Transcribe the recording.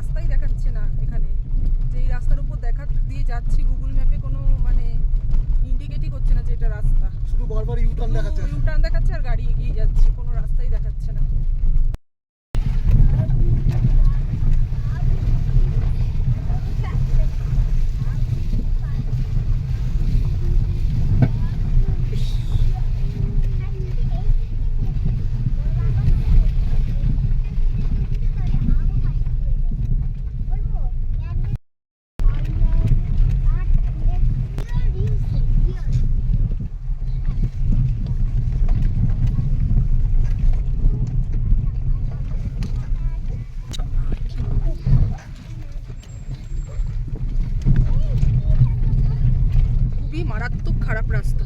রাস্তাই দেখাচ্ছে না এখানে, যে এই রাস্তার উপর দেখা দিয়ে যাচ্ছি গুগল ম্যাপে কোনো মানে ইন্ডিকেটই করছে না যে এটা রাস্তা, শুধু বারবার ইউটার্ন দেখাচ্ছে। ইউটার্ন দেখাচ্ছে আর গাড়ি এগিয়ে যাচ্ছে, কোনো রাস্তাই দেখাচ্ছে না। খুবই মারাত্মক খারাপ রাস্তা।